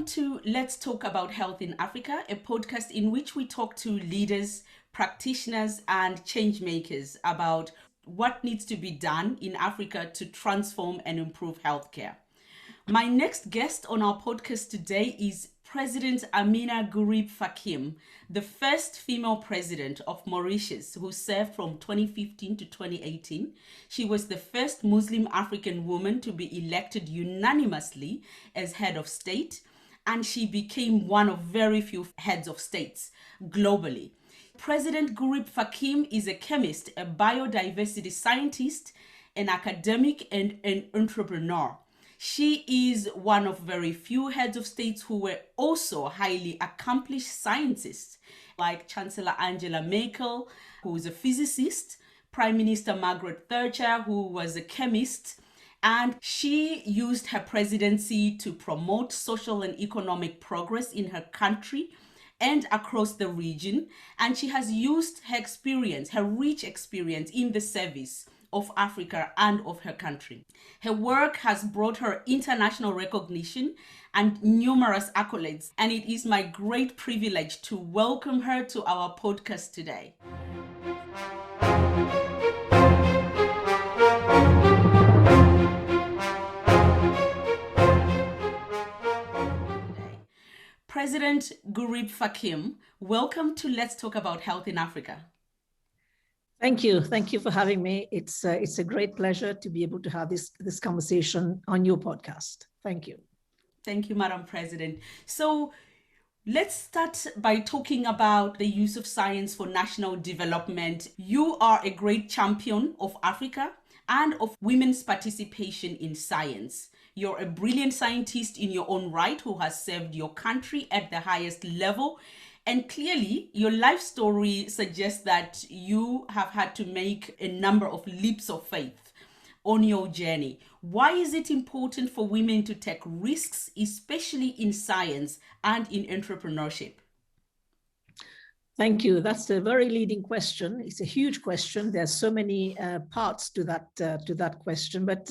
to Let's Talk About Health in Africa, a podcast in which we talk to leaders, practitioners, and change makers about what needs to be done in Africa to transform and improve healthcare. My next guest on our podcast today is President Ameenah Fakim, the first female president of Mauritius who served from 2015 to 2018. She was the first Muslim African woman to be elected unanimously as head of state, and she became one of very few heads of states globally. President Gurib Fakim is a chemist, a biodiversity scientist, an academic, and an entrepreneur. She is one of very few heads of states who were also highly accomplished scientists, like Chancellor Angela Merkel, who is a physicist, Prime Minister Margaret Thatcher, who was a chemist, and she used her presidency to promote social and economic progress in her country and across the region. And she has used her experience, her rich experience in the service of Africa and of her country. Her work has brought her international recognition and numerous accolades, and it is my great privilege to welcome her to our podcast today. President Gurib Fakim, welcome to Let's Talk About Health in Africa. Thank you. Thank you for having me. It's a great pleasure to be able to have this conversation on your podcast. Thank you. Thank you, Madam President. So let's start by talking about the use of science for national development. You are a great champion of Africa and of women's participation in science. You're a brilliant scientist in your own right who has served your country at the highest level. And clearly, your life story suggests that you have had to make a number of leaps of faith on your journey. Why is it important for women to take risks, especially in science and in entrepreneurship? Thank you. That's a very leading question. It's a huge question. There's so many parts to that question, but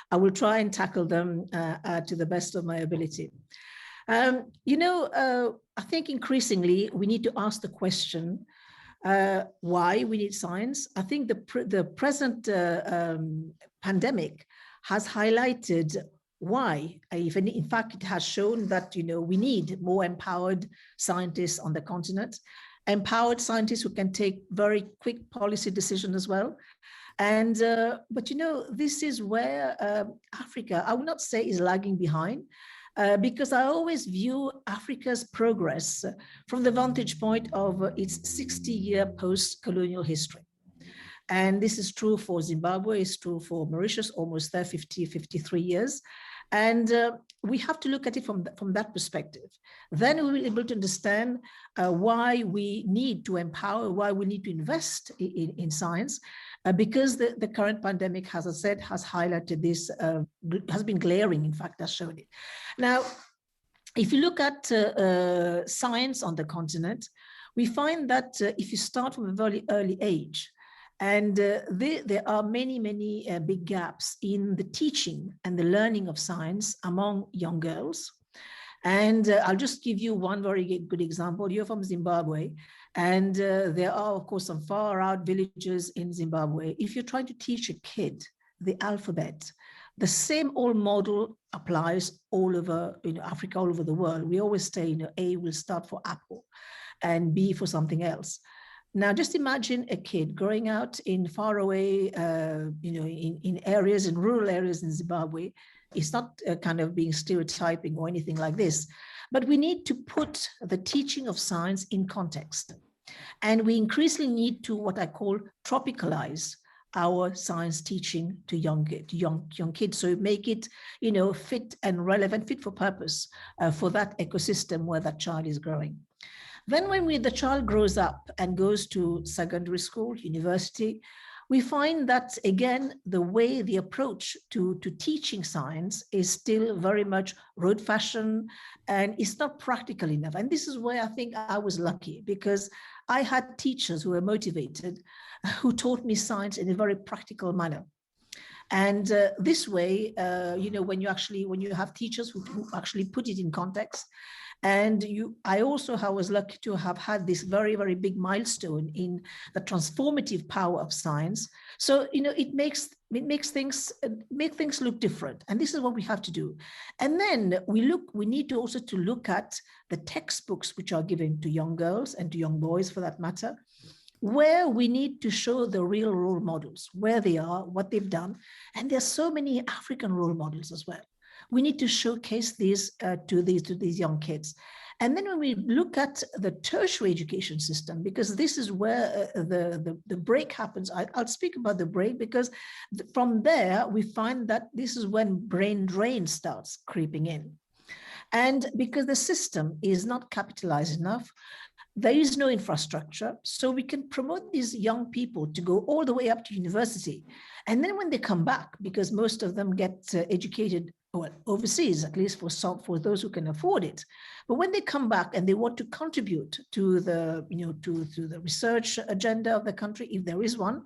I will try and tackle them to the best of my ability. I think increasingly we need to ask the question why we need science. I think the present pandemic has highlighted why. In fact, it has shown that we need more empowered scientists on the continent, empowered scientists who can take very quick policy decisions as well. And but this is where Africa, I would not say is lagging behind. Because I always view Africa's progress from the vantage point of its 60-year post-colonial history. And this is true for Zimbabwe, it's true for Mauritius, almost there, 53 years. And we have to look at it from that perspective. Then we will be able to understand why we need to empower, why we need to invest in science, because the current pandemic, as I said, has highlighted this, has been glaring, in fact, has shown it. Now, if you look at science on the continent, we find that if you start from a very early age, and there are many big gaps in the teaching and the learning of science among young girls. And I'll just give you one very good example. You're from Zimbabwe, and there are, of course, some far out villages in Zimbabwe. If you're trying to teach a kid the alphabet, the same old model applies all over Africa, all over the world. We always say, A will start for apple and B for something else. Now, just imagine a kid growing out in faraway, in areas, in rural areas in Zimbabwe. It's not kind of being stereotyping or anything like this, but we need to put the teaching of science in context. And we increasingly need to what I call tropicalize our science teaching to young kids. So make it, fit and relevant, fit for purpose for that ecosystem where that child is growing. Then when the child grows up and goes to secondary school, university, we find that, again, the approach to teaching science is still very much road fashion, and it's not practical enough. And this is where I think I was lucky, because I had teachers who were motivated, who taught me science in a very practical manner. And this way, when you have teachers who actually put it in context. And I also was lucky to have had this very, very big milestone in the transformative power of science. So, it makes things make things look different. And this is what we have to do. And then we need to also to look at the textbooks which are given to young girls and to young boys for that matter, where we need to show the real role models, where they are, what they've done. And there's so many African role models as well. We need to showcase these to these young kids. And then when we look at the tertiary education system, because this is where the break happens, I'll speak about the break, because from there we find that this is when brain drain starts creeping in. And because the system is not capitalized enough, there is no infrastructure, so we can promote these young people to go all the way up to university. And then when they come back, because most of them get educated overseas, at least for those who can afford it. But when they come back and they want to contribute to the, to the research agenda of the country, if there is one,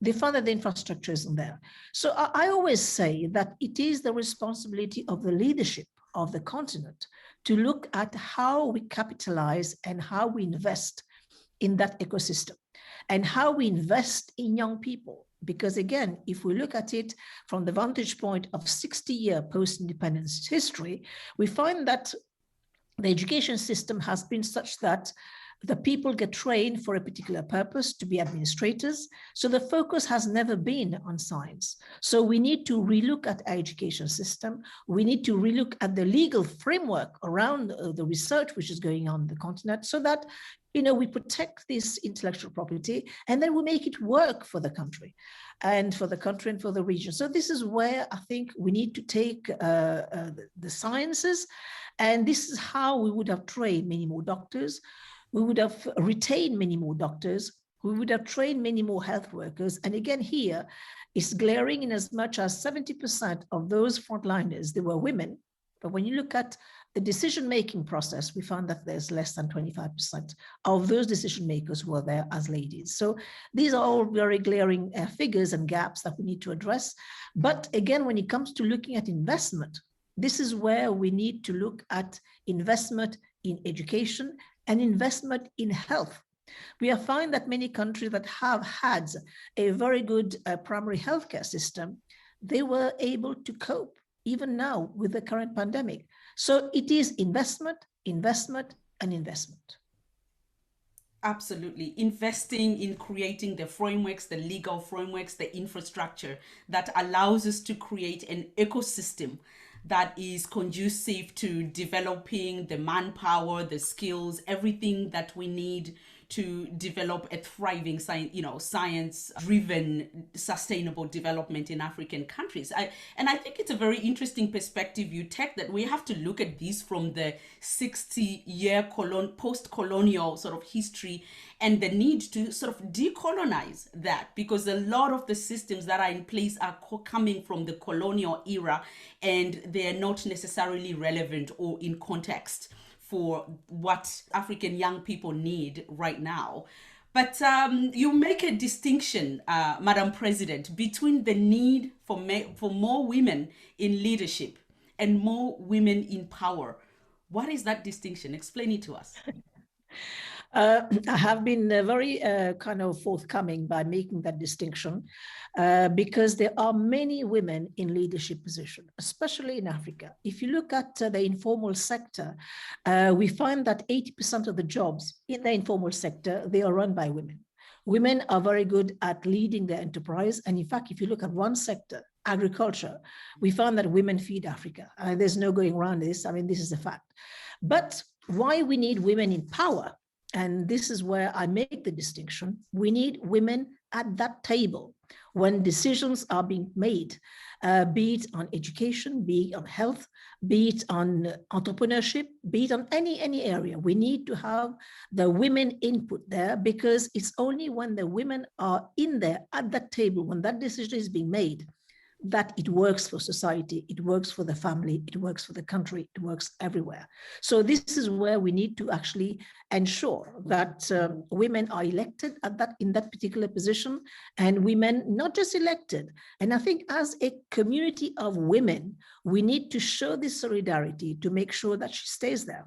they find that the infrastructure isn't there. So I always say that it is the responsibility of the leadership of the continent to look at how we capitalize and how we invest in that ecosystem and how we invest in young people. Because again, if we look at it from the vantage point of 60-year post-independence history, we find that the education system has been such that the people get trained for a particular purpose to be administrators. So the focus has never been on science. So we need to relook at our education system. We need to relook at the legal framework around the research which is going on in the continent, so that we protect this intellectual property, and then we make it work for the country and for the region. So this is where I think we need to take the sciences, and this is how we would have trained many more doctors. We would have retained many more doctors. We would have trained many more health workers. And again, here is glaring in as much as 70% of those frontliners, they were women. But when you look at the decision-making process, we found that there's less than 25% of those decision makers who are there as ladies. So these are all very glaring figures and gaps that we need to address. But again, when it comes to looking at investment, this is where we need to look at investment in education and investment in health. We have found that many countries that have had a very good primary healthcare system, they were able to cope even now with the current pandemic. So it is investment, investment, and investment. Absolutely. Investing in creating the frameworks, the legal frameworks, the infrastructure that allows us to create an ecosystem that is conducive to developing the manpower, the skills, everything that we need to develop a thriving science-driven, sustainable development in African countries. I think it's a very interesting perspective you take, that we have to look at this from the 60-year post-colonial sort of history, and the need to sort of decolonize that, because a lot of the systems that are in place are coming from the colonial era, and they're not necessarily relevant or in context for what African young people need right now. But you make a distinction, Madam President, between the need for more women in leadership and more women in power. What is that distinction? Explain it to us. I have been very kind of forthcoming by making that distinction, because there are many women in leadership positions, especially in Africa. If you look at the informal sector, we find that 80% of the jobs in the informal sector, they are run by women. Women are very good at leading their enterprise. And in fact, if you look at one sector, agriculture, we found that women feed Africa. There's no going around this. I mean, this is a fact. But why we need women in power? And this is where I make the distinction. We need women at that table when decisions are being made, be it on education, be it on health, be it on entrepreneurship, be it on any area. We need to have the women input there, because it's only when the women are in there at that table, when that decision is being made, that it works for society, it works for the family, it works for the country, it works everywhere. So this is where we need to actually ensure that women are elected in that particular position, and women not just elected. And I think as a community of women, we need to show this solidarity to make sure that she stays there.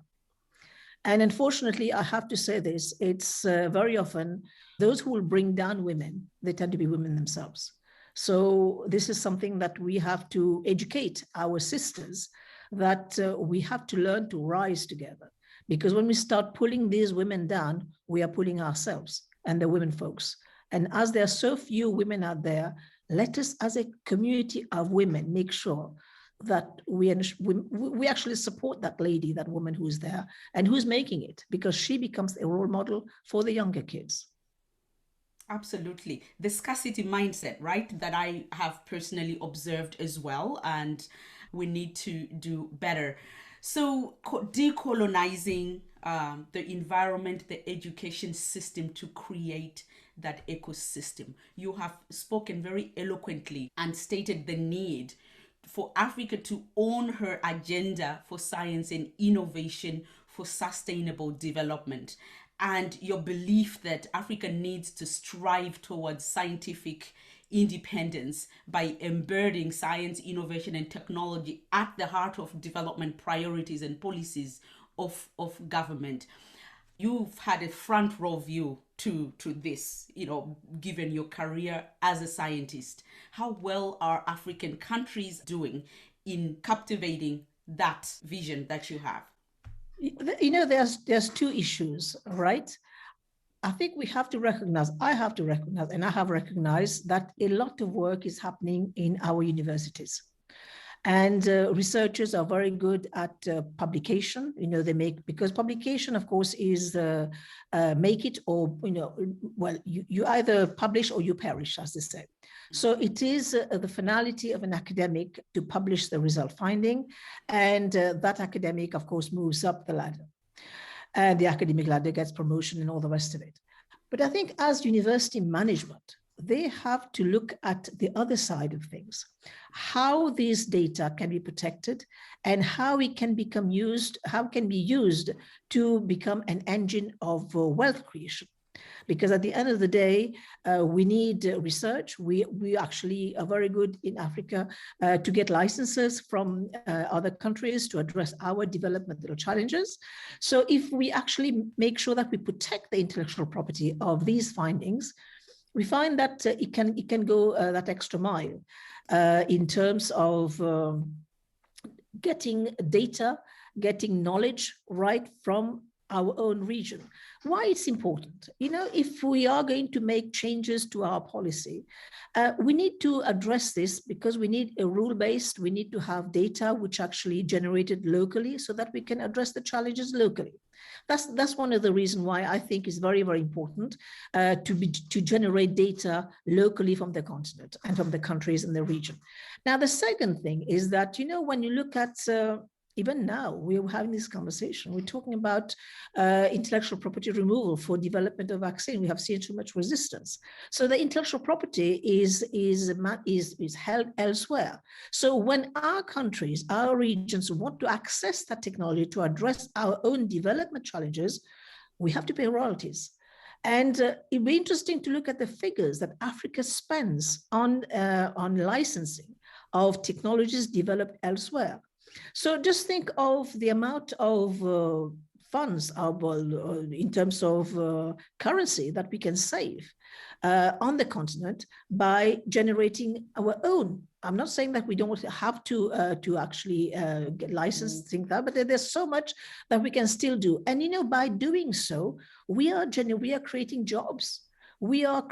And unfortunately, I have to say this, it's very often those who will bring down women, they tend to be women themselves. So this is something that we have to educate our sisters, that we have to learn to rise together. Because when we start pulling these women down, we are pulling ourselves and the women folks. And as there are so few women out there, let us as a community of women make sure that we actually support that lady, that woman who's there and who's making it, because she becomes a role model for the younger kids. Absolutely. The scarcity mindset, right? That I have personally observed as well, and we need to do better. So, decolonizing the environment, the education system to create that ecosystem. You have spoken very eloquently and stated the need for Africa to own her agenda for science and innovation for sustainable development, and your belief that Africa needs to strive towards scientific independence by embedding science, innovation, and technology at the heart of development priorities and policies of government. You've had a front row view to this, given your career as a scientist. How well are African countries doing in captivating that vision that you have? There's two issues, right? I think we have to recognize, I have to recognize, and I have recognized that a lot of work is happening in our universities. And researchers are very good at publication. Because publication, of course, is make it or, you either publish or you perish, as they say. So it is the finality of an academic to publish the result finding. And that academic, of course, moves up the ladder. And the academic ladder gets promotion and all the rest of it. But I think as university management, they have to look at the other side of things, how these data can be protected and how it can be used to become an engine of wealth creation. Because at the end of the day, we need research. We actually are very good in Africa to get licenses from other countries to address our developmental challenges. So if we actually make sure that we protect the intellectual property of these findings, we find that it can go that extra mile in terms of getting data, getting knowledge right from our own region. Why it's important? If we are going to make changes to our policy, we need to address this because we need a rule-based, we need to have data which actually generated locally so that we can address the challenges locally. That's one of the reasons why I think it's very, very important to generate data locally from the continent and from the countries in the region. Now, the second thing is that, when you look at even now, we're having this conversation. We're talking about intellectual property removal for development of vaccine. We have seen too much resistance. So the intellectual property is held elsewhere. So when our countries, our regions want to access that technology to address our own development challenges, we have to pay royalties. And it'd be interesting to look at the figures that Africa spends on licensing of technologies developed elsewhere. So just think of the amount of funds in terms of currency that we can save on the continent by generating our own. I'm not saying that we don't have to actually get licensed, things like that, but there's so much that we can still do. And by doing so, we are creating jobs. We are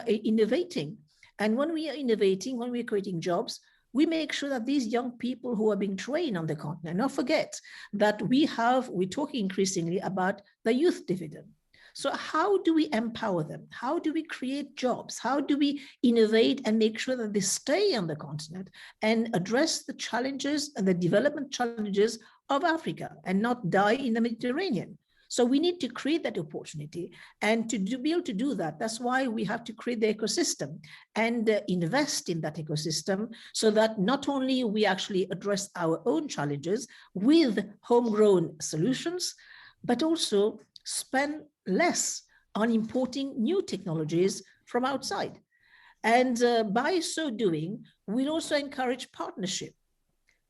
innovating, and when we are innovating, when we are creating jobs, we make sure that these young people who are being trained on the continent, not forget that we're talking increasingly about the youth dividend. So how do we empower them? How do we create jobs? How do we innovate and make sure that they stay on the continent and address the challenges and the development challenges of Africa and not die in the Mediterranean? So we need to create that opportunity. And be able to do that, that's why we have to create the ecosystem and invest in that ecosystem, so that not only we actually address our own challenges with homegrown solutions, but also spend less on importing new technologies from outside. And by so doing, we'll also encourage partnership.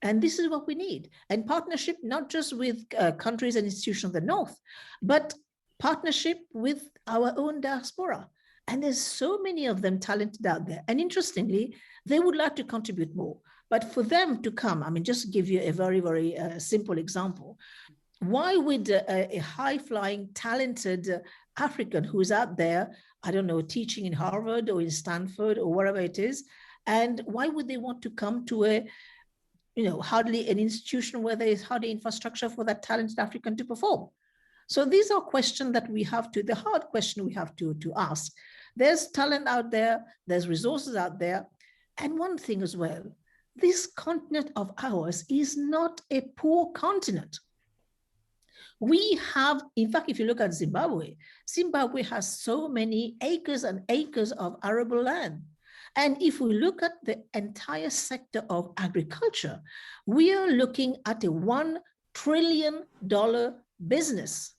And this is what we need. And partnership, not just with countries and institutions of the North, but partnership with our own diaspora. And there's so many of them talented out there. And interestingly, they would like to contribute more. But for them to come, I mean, just to give you a very, very simple example, why would a high-flying, talented African who's out there, I don't know, teaching in Harvard or in Stanford or wherever it is, and why would they want to come to a, hardly an institution where there is hardly infrastructure for that talented African to perform? So these are questions that we have to, the hard question we have to ask. There's talent out there, there's resources out there. And one thing as well, this continent of ours is not a poor continent. We have, in fact, if you look at Zimbabwe, Zimbabwe has so many acres and acres of arable land. And if we look at the entire sector of agriculture, we are looking at a $1 trillion business,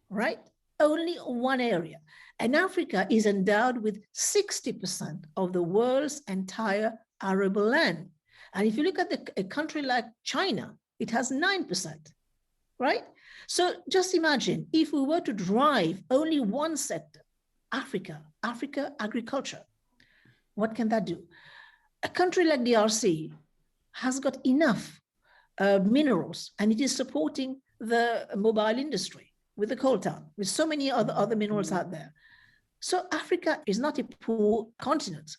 right? Only one area. And Africa is endowed with 60% of the world's entire arable land. And if you look at a country like China, it has 9%, right? So just imagine if we were to drive only one sector, Africa agriculture, what can that do? A country like DRC has got enough minerals, and it is supporting the mobile industry with the coltan, with so many other minerals out there. So Africa is not a poor continent.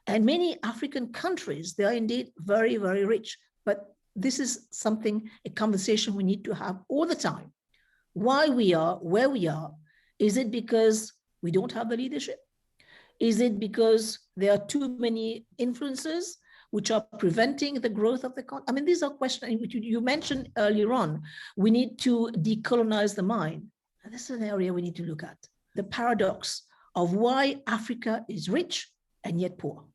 And many African countries, they are indeed very, very rich. But this is something, a conversation we need to have all the time. Why we are where we are. Is it because we don't have the leadership? Is it because there are too many influences which are preventing the growth of the continent? I mean, these are questions which you mentioned earlier on. We need to decolonize the mind. And this is an area we need to look at. The paradox of why Africa is rich and yet poor.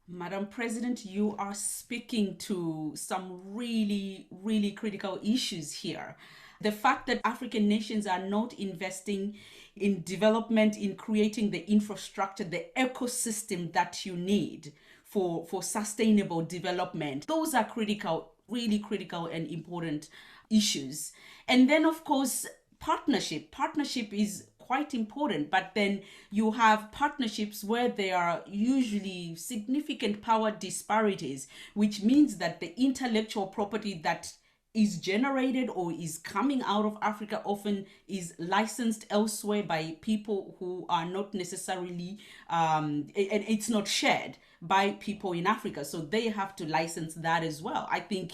Madam President, you are speaking to some really, really critical issues here. The fact that African nations are not investing in development, in creating the infrastructure, the ecosystem that you need for sustainable development, those are critical, really critical and important issues. And then, of course, partnership. Partnership is quite important, but then you have partnerships where there are usually significant power disparities, which means that the intellectual property that is generated or is coming out of Africa often is licensed elsewhere by people who are not necessarily, and it's not shared by people in Africa. So they have to license that as well. I think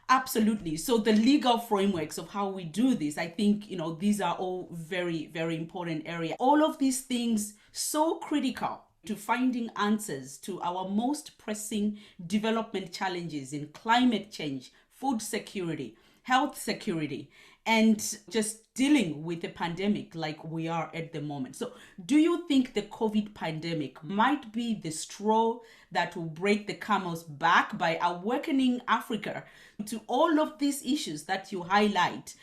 absolutely. So the legal frameworks of how we do this, I think, these are all very, very important areas. All of these things so critical to finding answers to our most pressing development challenges in climate change, food security, health security, and just dealing with a pandemic like we are at the moment. So do you think the COVID pandemic might be the straw that will break the camel's back by awakening Africa to all of these issues that you highlight?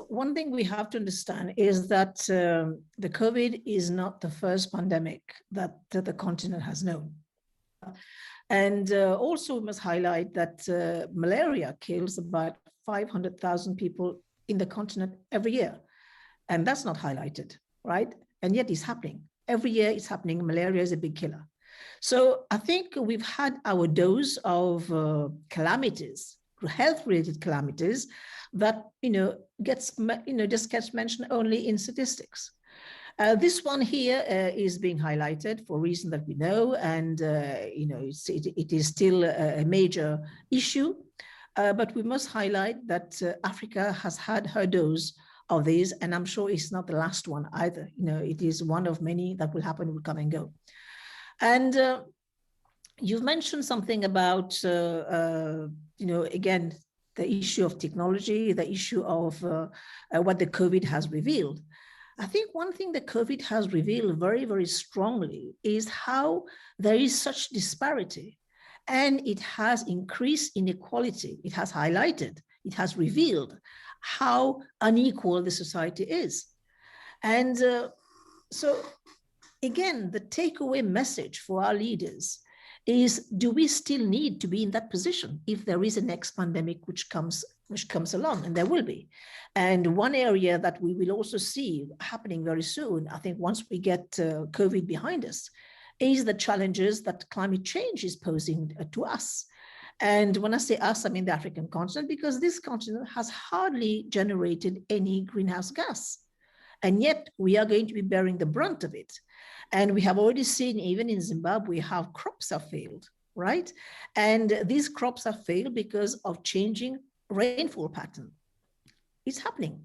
One thing we have to understand is that the COVID is not the first pandemic that the continent has known. And also we must highlight that malaria kills about 500,000 people in the continent every year. And that's not highlighted, right? And yet it's happening. Every year it's happening. Malaria is a big killer. So I think we've had our dose of calamities, health-related calamities that, just gets mentioned only in statistics. This one here is being highlighted for a reason that we know, and it is still a major issue. But we must highlight that Africa has had her dose of these, and I'm sure it's not the last one either. It is one of many that will happen, will come and go. And you've mentioned something about, again, the issue of technology, the issue of what the COVID has revealed. I think one thing that COVID has revealed very, very strongly is how there is such disparity, and it has increased inequality. It has highlighted, it has revealed how unequal the society is. And so again, the takeaway message for our leaders is, do we still need to be in that position if there is a next pandemic which comes along? And there will be. And one area that we will also see happening very soon, I think once we get COVID behind us, is the challenges that climate change is posing to us. And when I say us, I mean the African continent, because this continent has hardly generated any greenhouse gas. And yet we are going to be bearing the brunt of it. And we have already seen, even in Zimbabwe, how crops have failed, right? And these crops have failed because of changing rainfall pattern. It's happening.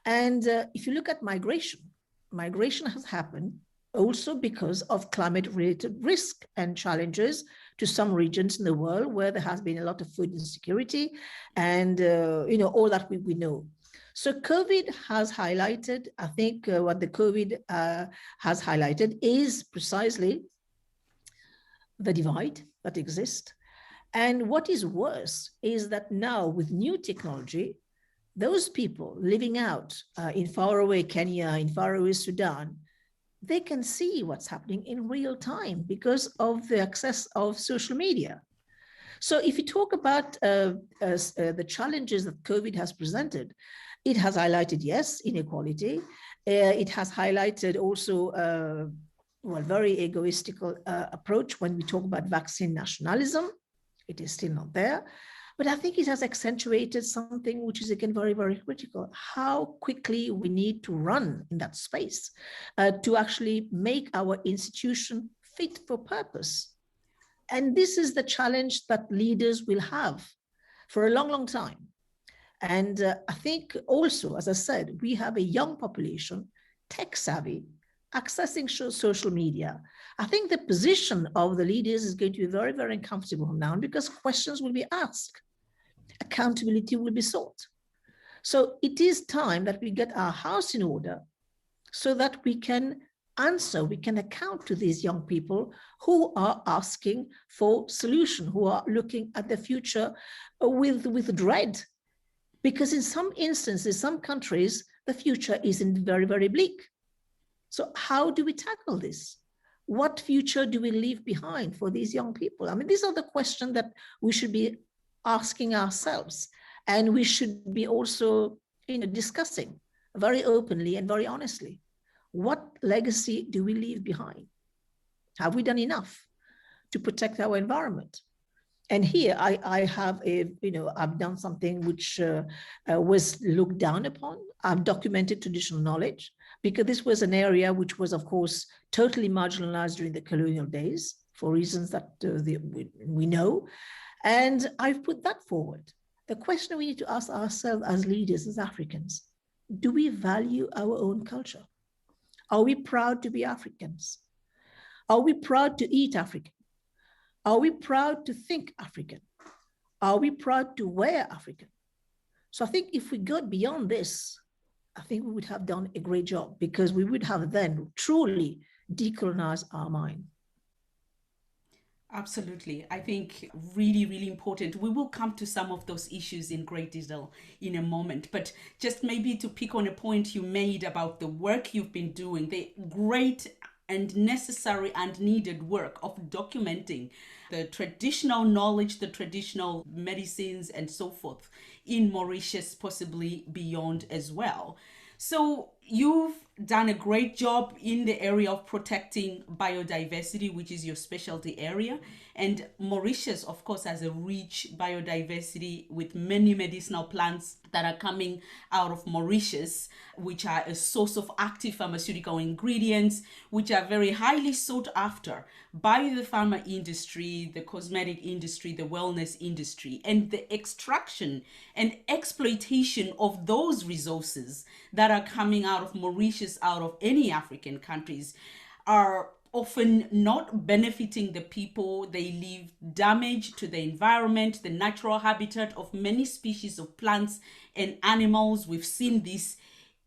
And if you look at migration has happened also because of climate-related risk and challenges to some regions in the world where there has been a lot of food insecurity and all that we know. So COVID has highlighted, I think what the COVID has highlighted is precisely the divide that exists. And what is worse is that now with new technology, those people living out in faraway Kenya, in faraway Sudan, they can see what's happening in real time because of the access of social media. So if you talk about the challenges that COVID has presented, it has highlighted, yes, inequality. It has highlighted also, very egoistical approach when we talk about vaccine nationalism. It is still not there. But I think it has accentuated something which is, again, very, very critical, how quickly we need to run in that space to actually make our institution fit for purpose. And this is the challenge that leaders will have for a long, long time. And I think also, as I said, we have a young population, tech savvy, accessing social media. I think the position of the leaders is going to be very, very uncomfortable now because questions will be asked. Accountability will be sought. So it is time that we get our house in order so that we can answer, we can account to these young people who are asking for solution, who are looking at the future with dread. Because in some instances, some countries, the future isn't very, very bleak. So how do we tackle this? What future do we leave behind for these young people? I mean, these are the questions that we should be asking ourselves. And we should be also, discussing very openly and very honestly. What legacy do we leave behind? Have we done enough to protect our environment? And here I have I've done something which was looked down upon. I've documented traditional knowledge because this was an area which was, of course, totally marginalized during the colonial days for reasons that we know. And I've put that forward. The question we need to ask ourselves as leaders, as Africans, do we value our own culture? Are we proud to be Africans? Are we proud to eat African? Are we proud to think African? Are we proud to wear African? So I think if we go beyond this, I think we would have done a great job because we would have then truly decolonized our mind. Absolutely. I think really, really important. We will come to some of those issues in great detail in a moment, but just maybe to pick on a point you made about the work you've been doing, the great and necessary and needed work of documenting the traditional knowledge, the traditional medicines and so forth in Mauritius, possibly beyond as well. So you've done a great job in the area of protecting biodiversity, which is your specialty area. And Mauritius, of course, has a rich biodiversity with many medicinal plants that are coming out of Mauritius, which are a source of active pharmaceutical ingredients, which are very highly sought after by the pharma industry, the cosmetic industry, the wellness industry, and the extraction and exploitation of those resources that are coming out of Mauritius, out of any African countries, are often not benefiting the people. They leave damage to the environment, the natural habitat of many species of plants and animals. We've seen this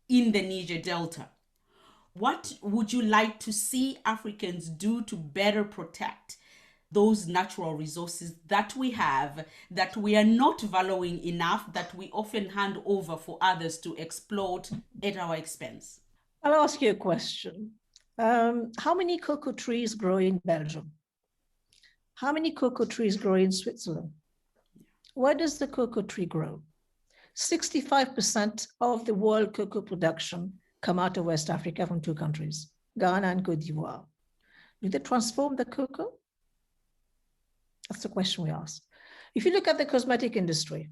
in the Niger Delta. What would you like to see Africans do to better protect those natural resources that we have, that we are not valuing enough, that we often hand over for others to exploit at our expense? I'll ask you a question. How many cocoa trees grow in Belgium? How many cocoa trees grow in Switzerland? Where does the cocoa tree grow? 65% of the world cocoa production come out of West Africa from two countries, Ghana and Cote d'Ivoire. Do they transform the cocoa? That's the question we ask. If you look at the cosmetic industry,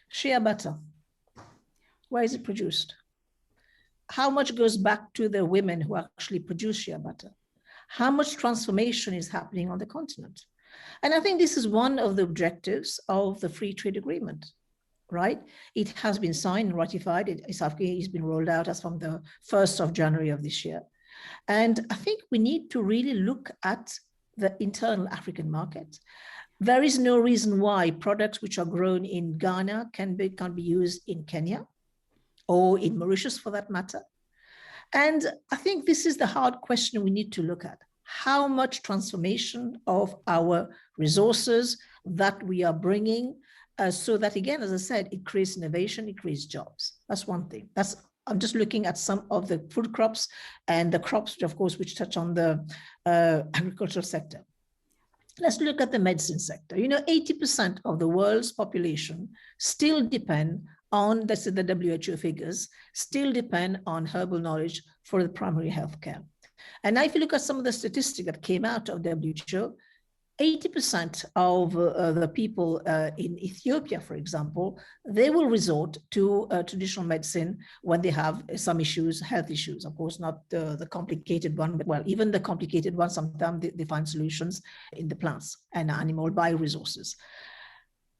shea butter, where is it produced? How much goes back to the women who actually produce shea butter? How much transformation is happening on the continent? And I think this is one of the objectives of the free trade agreement, right? It has been signed and ratified. It's been rolled out as from the 1st of January of this year. And I think we need to really look at the internal African market. There is no reason why products which are grown in Ghana can be used in Kenya or in Mauritius for that matter. And I think this is the hard question we need to look at. How much transformation of our resources that we are bringing so that, again, as I said, it creates innovation, it creates jobs. That's one thing. I'm just looking at some of the food crops and the crops, of course, which touch on the agricultural sector. Let's look at the medicine sector. 80% of the world's population still depend on, that's the WHO figures, still depend on herbal knowledge for the primary healthcare. And now if you look at some of the statistics that came out of WHO, 80% of the people in Ethiopia, for example, they will resort to traditional medicine when they have some issues, health issues. Of course, not the complicated one, but well, even the complicated ones, sometimes they find solutions in the plants and animal bioresources.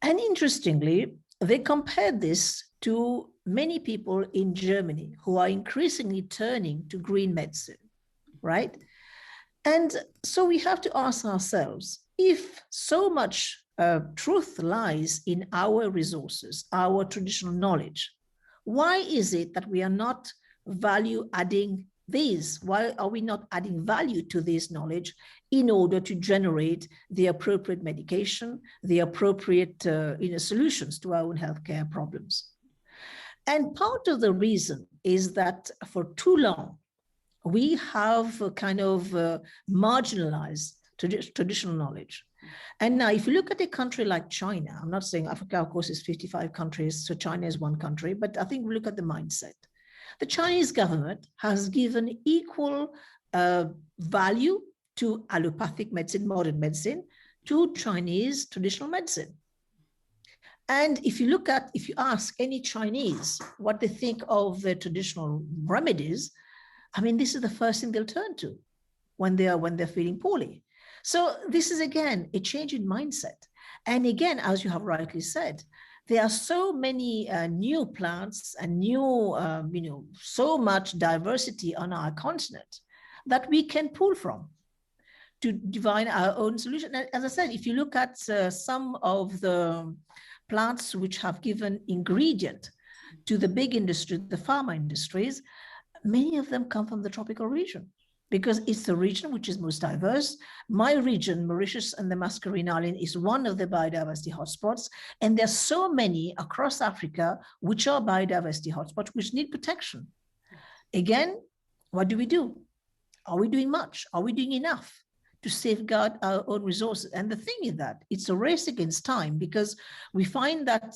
And interestingly, they compared this to many people in Germany who are increasingly turning to green medicine, right? And so we have to ask ourselves, if so much truth lies in our resources, our traditional knowledge, why is it that we are not value adding these? Why are we not adding value to this knowledge in order to generate the appropriate medication, the appropriate solutions to our own healthcare problems? And part of the reason is that for too long, we have kind of marginalized traditional knowledge. And now if you look at a country like China, I'm not saying Africa, of course, is 55 countries, so China is one country, but I think we look at the mindset. The Chinese government has given equal value to allopathic medicine, modern medicine, to Chinese traditional medicine. And if you ask any Chinese what they think of the traditional remedies, I mean, this is the first thing they'll turn to when they're feeling poorly. So this is, again, a change in mindset. And again, as you have rightly said, there are so many new plants and so much diversity on our continent that we can pull from to define our own solution. And as I said, if you look at some of the plants which have given ingredient to the big industry, the pharma industries, many of them come from the tropical region because it's the region which is most diverse. My region, Mauritius and the Mascarene Island, is one of the biodiversity hotspots. And there's so many across Africa which are biodiversity hotspots which need protection. Again, what do? Are we doing much? Are we doing enough to safeguard our own resources? And the thing is that it's a race against time because we find that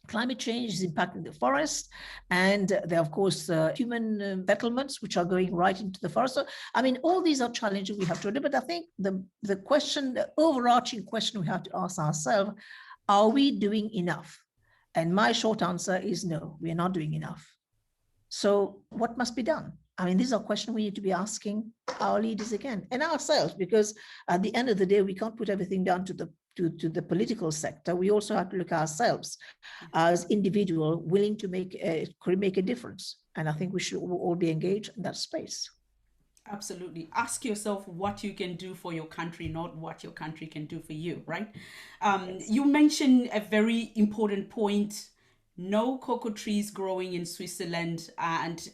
climate change is impacting the forest, and there are, of course, human settlements which are going right into the forest. So, I mean, all these are challenges we have to do. But I think the overarching question we have to ask ourselves, are we doing enough? And my short answer is no, we are not doing enough. So what must be done? I mean, these are questions we need to be asking our leaders again and ourselves, because at the end of the day, we can't put everything down to the political sector. We also have to look at ourselves as individuals willing to make a difference. And I think we should all be engaged in that space. Absolutely. Ask yourself what you can do for your country, not what your country can do for you, right? Yes. You mentioned a very important point. No cocoa trees growing in Switzerland, and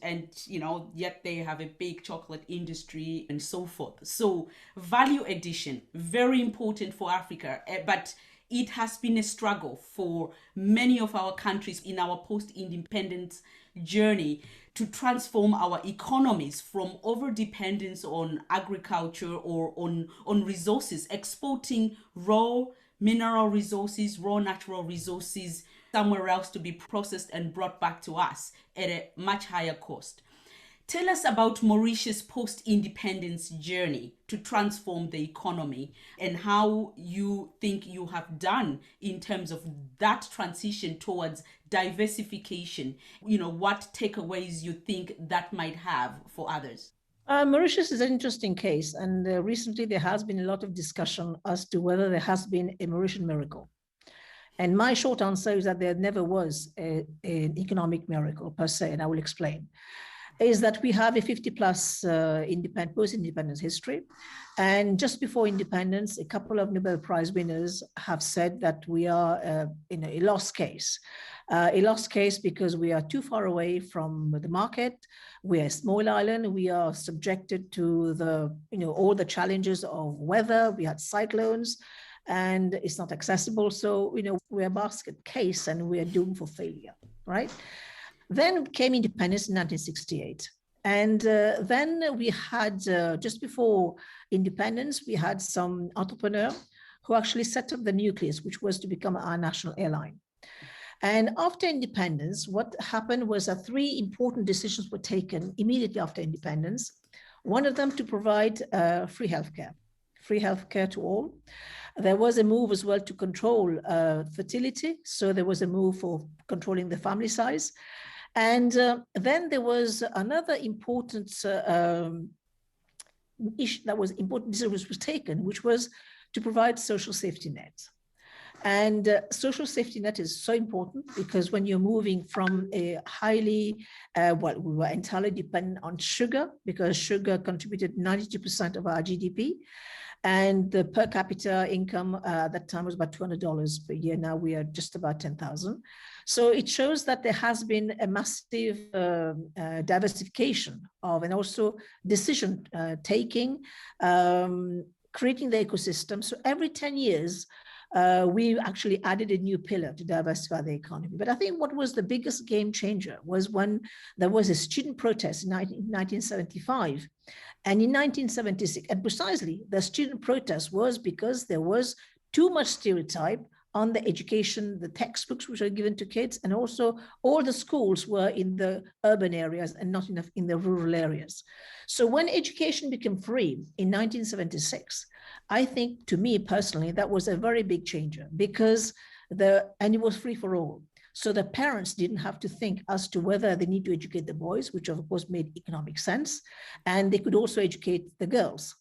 yet they have a big chocolate industry and so forth. So value addition, very important for Africa, but it has been a struggle for many of our countries in our post-independence journey to transform our economies from over dependence on agriculture or on resources, exporting raw mineral resources, raw natural resources somewhere else to be processed and brought back to us at a much higher cost. Tell us about Mauritius' post-independence journey to transform the economy and how you think you have done in terms of that transition towards diversification. What takeaways you think that might have for others? Mauritius is an interesting case, and recently there has been a lot of discussion as to whether there has been a Mauritian miracle. And my short answer is that there never was an economic miracle per se, and I will explain. Is that we have a 50 plus post-independence history. And just before independence, a couple of Nobel Prize winners have said that we are in a lost case. A lost case because we are too far away from the market. We are a small island. We are subjected to all the challenges of weather. We had cyclones and it's not accessible. So, we're a basket case and we are doomed for failure, right? Then came independence in 1968. And then we had, just before independence, we had some entrepreneur who actually set up the nucleus, which was to become our national airline. And after independence, what happened was that three important decisions were taken immediately after independence. One of them to provide free healthcare to all. There was a move as well to control fertility. So there was a move for controlling the family size. And then there was another important issue that was important, decision was taken, which was to provide social safety nets. And social safety net is so important because when you're moving from a highly, we were entirely dependent on sugar because sugar contributed 92% of our GDP. And the per capita income at that time was about $200 per year. Now we are just about 10,000. So it shows that there has been a massive diversification of and also decision taking, creating the ecosystem. So every 10 years, we actually added a new pillar to diversify the economy. But I think what was the biggest game changer was when there was a student protest in 1975. And in 1976, and precisely the student protest was because there was too much stereotype on the education, the textbooks which are given to kids, and also all the schools were in the urban areas and not enough in the rural areas. So when education became free in 1976, I think to me personally, that was a very big changer because and it was free for all. So the parents didn't have to think as to whether they need to educate the boys, which of course made economic sense, and they could also educate the girls.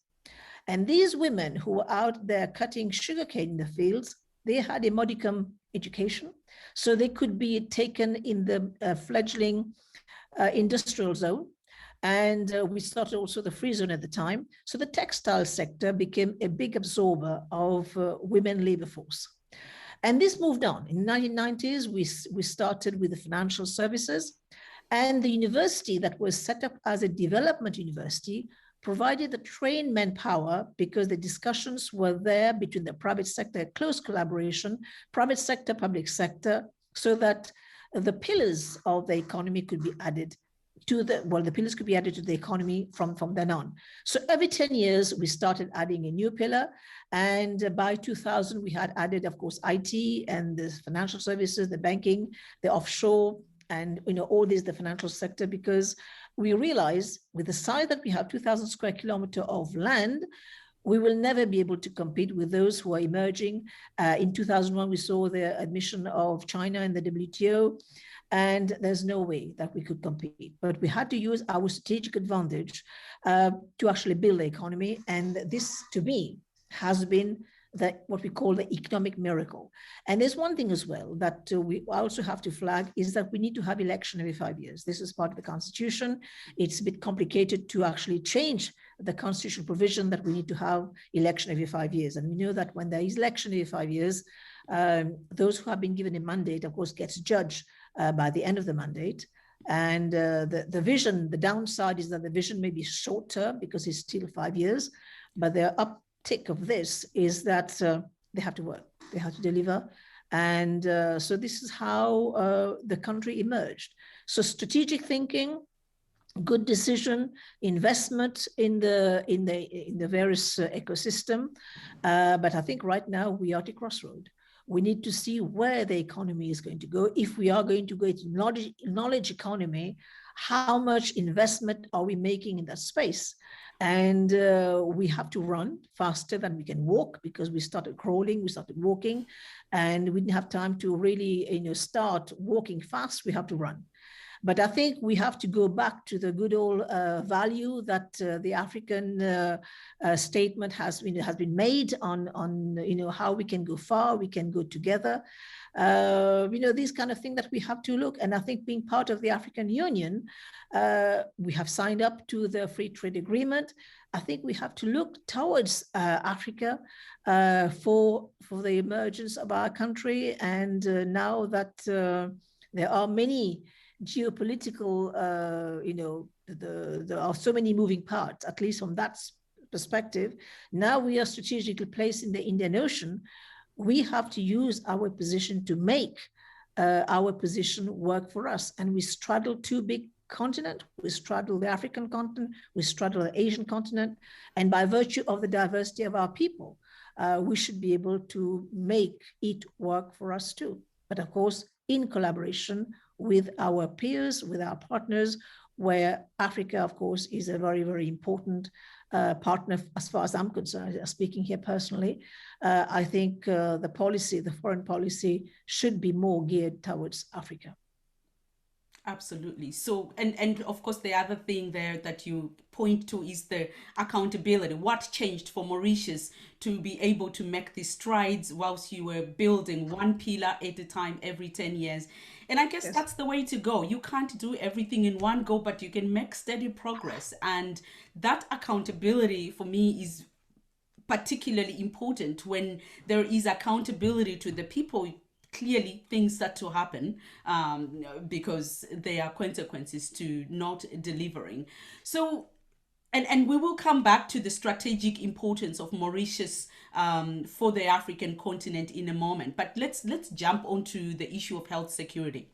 And these women who were out there cutting sugarcane in the fields, they had a modicum education, so they could be taken in the fledgling industrial zone. And we started also the free zone at the time. So the textile sector became a big absorber of women labor force. And this moved on. In the 1990s, we started with the financial services, and the university that was set up as a development university provided the trained manpower because the discussions were there between the private sector, close collaboration, private sector, public sector, so that the pillars of the economy could be added the pillars could be added to the economy from then on. So every 10 years, we started adding a new pillar. And by 2000, we had added, of course, IT and the financial services, the banking, the offshore, and all this, the financial sector, because we realized with the size that we have, 2,000 square kilometers of land, we will never be able to compete with those who are emerging. In 2001, we saw the admission of China in the WTO. And there's no way that we could compete. But we had to use our strategic advantage to actually build the economy. And this, to me, has been what we call the economic miracle. And there's one thing as well that we also have to flag is that we need to have election every 5 years. This is part of the constitution. It's a bit complicated to actually change the constitutional provision that we need to have election every 5 years. And we know that when there is election every 5 years, those who have been given a mandate, of course, gets judged by the end of the mandate. And the vision, the downside is that the vision may be short term because it's still 5 years, but the uptick of this is that they have to work, they have to deliver. And so this is how the country emerged. So strategic thinking, good decision, investment in the various ecosystem. But I think right now we are at a crossroad. We need to see where the economy is going to go. If we are going to go into knowledge economy, how much investment are we making in that space? And we have to run faster than we can walk because we started crawling, we started walking, and we didn't have time to really start walking fast. We have to run. But I think we have to go back to the good old value that the African statement has been made on how we can go far, we can go together. These kind of things that we have to look. And I think being part of the African Union, we have signed up to the free trade agreement. I think we have to look towards Africa for the emergence of our country. And now that there are many geopolitical, there are so many moving parts, at least from that perspective. Now we are strategically placed in the Indian Ocean. We have to use our position to make our position work for us. And we straddle two big continents. We straddle the African continent, we straddle the Asian continent. And by virtue of the diversity of our people, we should be able to make it work for us too. But of course, in collaboration with our peers, with our partners, where Africa, of course, is a very, very important partner as far as I'm concerned, speaking here personally. I think the foreign policy should be more geared towards Africa. Absolutely. So, and of course, the other thing there that you point to is the accountability. What changed for Mauritius to be able to make these strides whilst you were building one pillar at a time every 10 years? And I guess Yes. that's the way to go. You can't do everything in one go, but you can make steady progress. And that accountability for me is particularly important when there is accountability to the people. Clearly things start to happen because there are consequences to not delivering. So, and we will come back to the strategic importance of Mauritius for the African continent in a moment. But let's jump onto the issue of health security.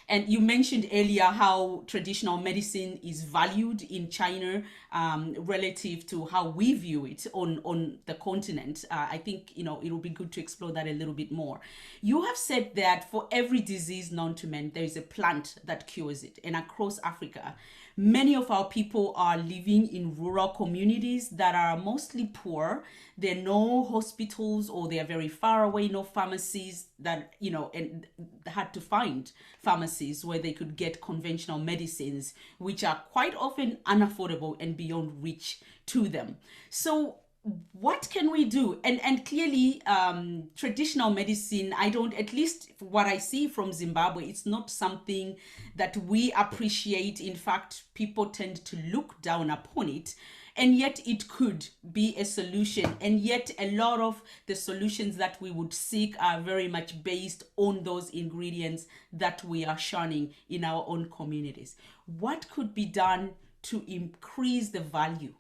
And you mentioned earlier how traditional medicine is valued in China relative to how we view it on the continent. I think, it will be good to explore that a little bit more. You have said that for every disease known to man, there is a plant that cures it. And across Africa, many of our people are living in rural communities that are mostly poor. There are no hospitals, or they are very far away, no pharmacies that, and had to find pharmacies where they could get conventional medicines, which are quite often unaffordable and beyond reach to them. So what can we do? And clearly, traditional medicine, at least what I see from Zimbabwe, it's not something that we appreciate. In fact, people tend to look down upon it. And yet it could be a solution. And yet a lot of the solutions that we would seek are very much based on those ingredients that we are shunning in our own communities. What could be done to increase the value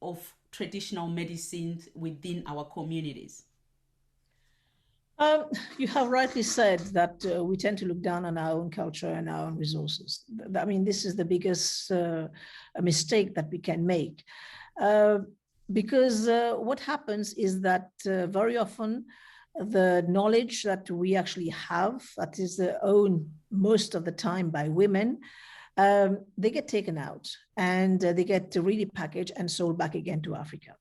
of traditional medicines within our communities? You have rightly said that we tend to look down on our own culture and our own resources. I mean, this is the biggest mistake that we can make. Because what happens is that very often the knowledge that we actually have, that is owned most of the time by women, they get taken out and they get really packaged and sold back again to Africa.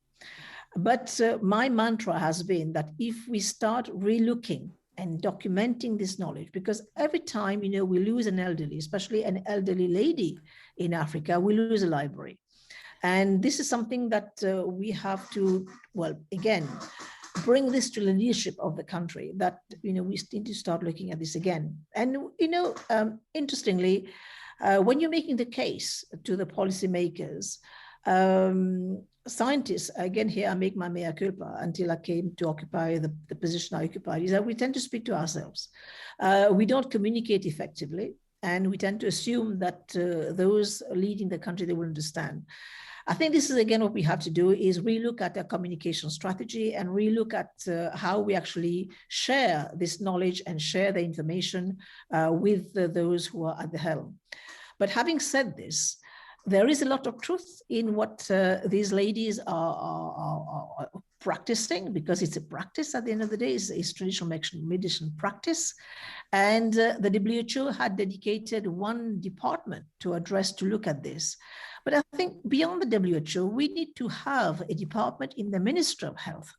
But my mantra has been that if we start relooking and documenting this knowledge, because every time, we lose an elderly, especially an elderly lady in Africa, we lose a library. And this is something that we have to, well, again, bring this to the leadership of the country, that, we need to start looking at this again. And, interestingly, when you're making the case to the policymakers, scientists, again, here I make my mea culpa, until I came to occupy the position I occupied, is that we tend to speak to ourselves. We don't communicate effectively, and we tend to assume that those leading the country, they will understand. I think this is, again, what we have to do, is relook at our communication strategy and relook at how we actually share this knowledge and share the information with those who are at the helm. But having said this, there is a lot of truth in what these ladies are practicing, because it's a practice at the end of the day. It's traditional medicine practice. And the WHO had dedicated one department to look at this. But I think beyond the WHO, we need to have a department in the Ministry of Health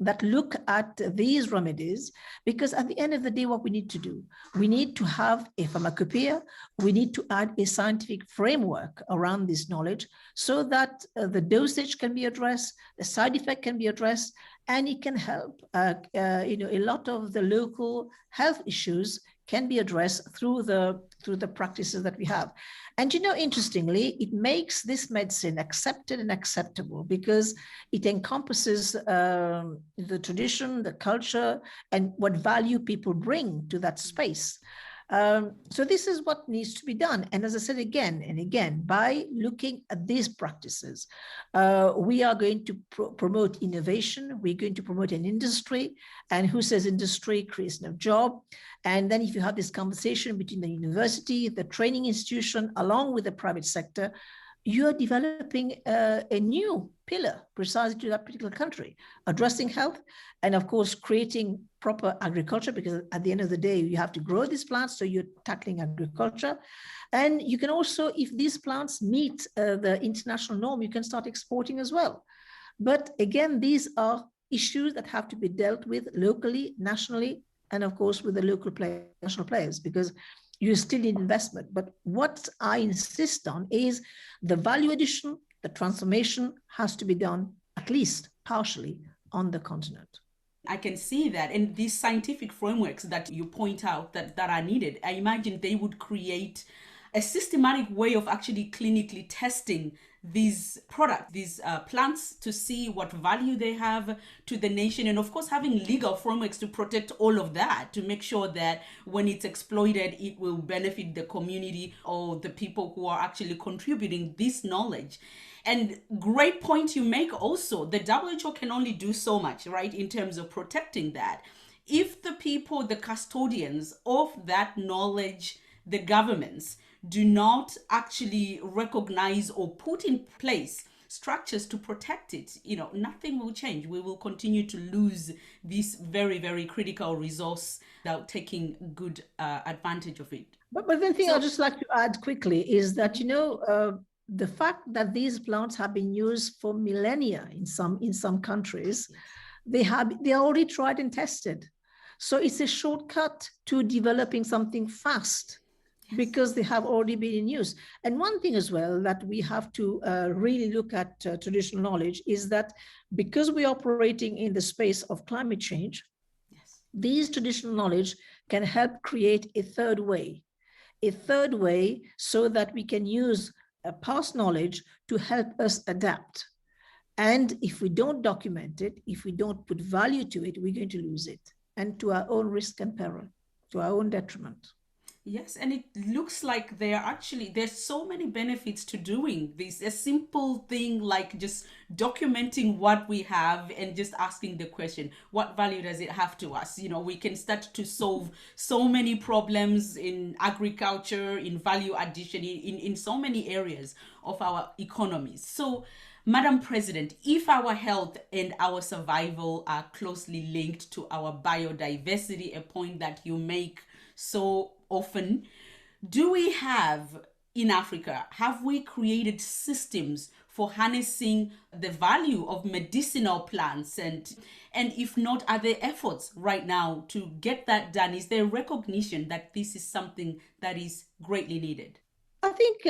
that look at these remedies, because at the end of the day, what we need to do, we need to have a pharmacopoeia, we need to add a scientific framework around this knowledge, so that the dosage can be addressed, the side effect can be addressed, and it can help, a lot of the local health issues can be addressed through the practices that we have. And, interestingly, it makes this medicine accepted and acceptable, because it encompasses the tradition, the culture, and what value people bring to that space. So this is what needs to be done. And as I said again and again, by looking at these practices, we are going to promote innovation. We're going to promote an industry. And who says industry creates no job? And then if you have this conversation between the university, the training institution, along with the private sector, you are developing a new pillar precisely to that particular country, addressing health, and of course, creating proper agriculture, because at the end of the day, you have to grow these plants, so you're tackling agriculture. And you can also, if these plants meet the international norm, you can start exporting as well. But again, these are issues that have to be dealt with locally, nationally, and of course, with the local players, national players, because you still need investment. But what I insist on is the value addition, the transformation has to be done, at least partially, on the continent. I can see that. And these scientific frameworks that you point out that are needed, I imagine they would create a systematic way of actually clinically testing these products, these plants, to see what value they have to the nation. And of course, having legal frameworks to protect all of that, to make sure that when it's exploited, it will benefit the community or the people who are actually contributing this knowledge. And great point you make also, the WHO can only do so much, right, in terms of protecting that. If the people, the custodians of that knowledge, the governments, do not actually recognize or put in place structures to protect it, nothing will change. We will continue to lose this very, very critical resource without taking good advantage of it. But the thing I'd just like to add quickly is that, the fact that these plants have been used for millennia in some countries, they are already tried and tested. So it's a shortcut to developing something fast, because they have already been in use. And one thing as well that we have to really look at traditional knowledge is that because we're operating in the space of climate change, these traditional knowledge can help create a third way so that we can use past knowledge to help us adapt. And if we don't document it, if we don't put value to it, we're going to lose it, and to our own risk and peril, to our own detriment. Yes, and it looks like there's so many benefits to doing this. A simple thing like just documenting what we have and just asking the question, what value does it have to us? We can start to solve so many problems in agriculture, in value addition, in so many areas of our economies. So, Madam President, if our health and our survival are closely linked to our biodiversity, a point that you make so often, do we have in Africa, have we created systems for harnessing the value of medicinal plants? And if not, are there efforts right now to get that done? Is there recognition that this is something that is greatly needed? I think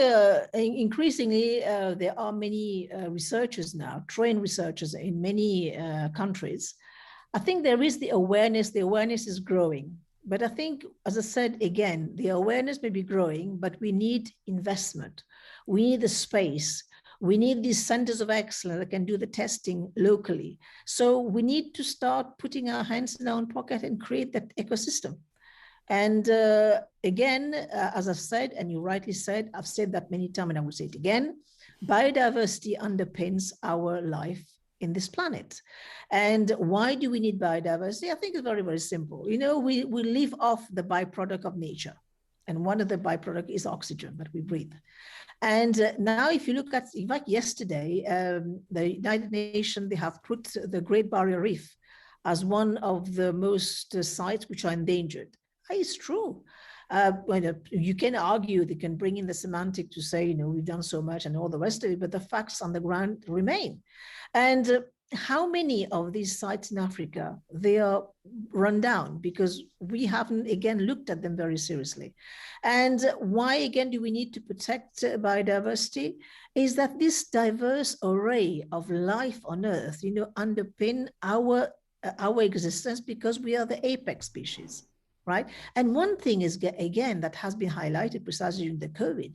increasingly there are many researchers now, trained researchers in many countries. I think there is the awareness is growing. But I think, as I said again, the awareness may be growing, but we need investment. We need the space. We need these centers of excellence that can do the testing locally. So we need to start putting our hands in our own pocket and create that ecosystem. And again, as I've said, and you rightly said, I've said that many times and I will say it again, biodiversity underpins our life in this planet. And why do we need biodiversity? I think it's very, very simple. You know, we live off the byproduct of nature. And one of the byproducts is oxygen that we breathe. And now if you look at, in fact, yesterday, the United Nations, they have put the Great Barrier Reef as one of the most sites which are endangered. It's true. You can argue, they can bring in the semantic to say, you know, we've done so much and all the rest of it, but the facts on the ground remain. And how many of these sites in Africa, they are run down because we haven't, again, looked at them very seriously. And why, again, do we need to protect biodiversity? Is that this diverse array of life on Earth, you know, underpin our existence because we are the apex species. Right. And one thing is, again, that has been highlighted precisely during the COVID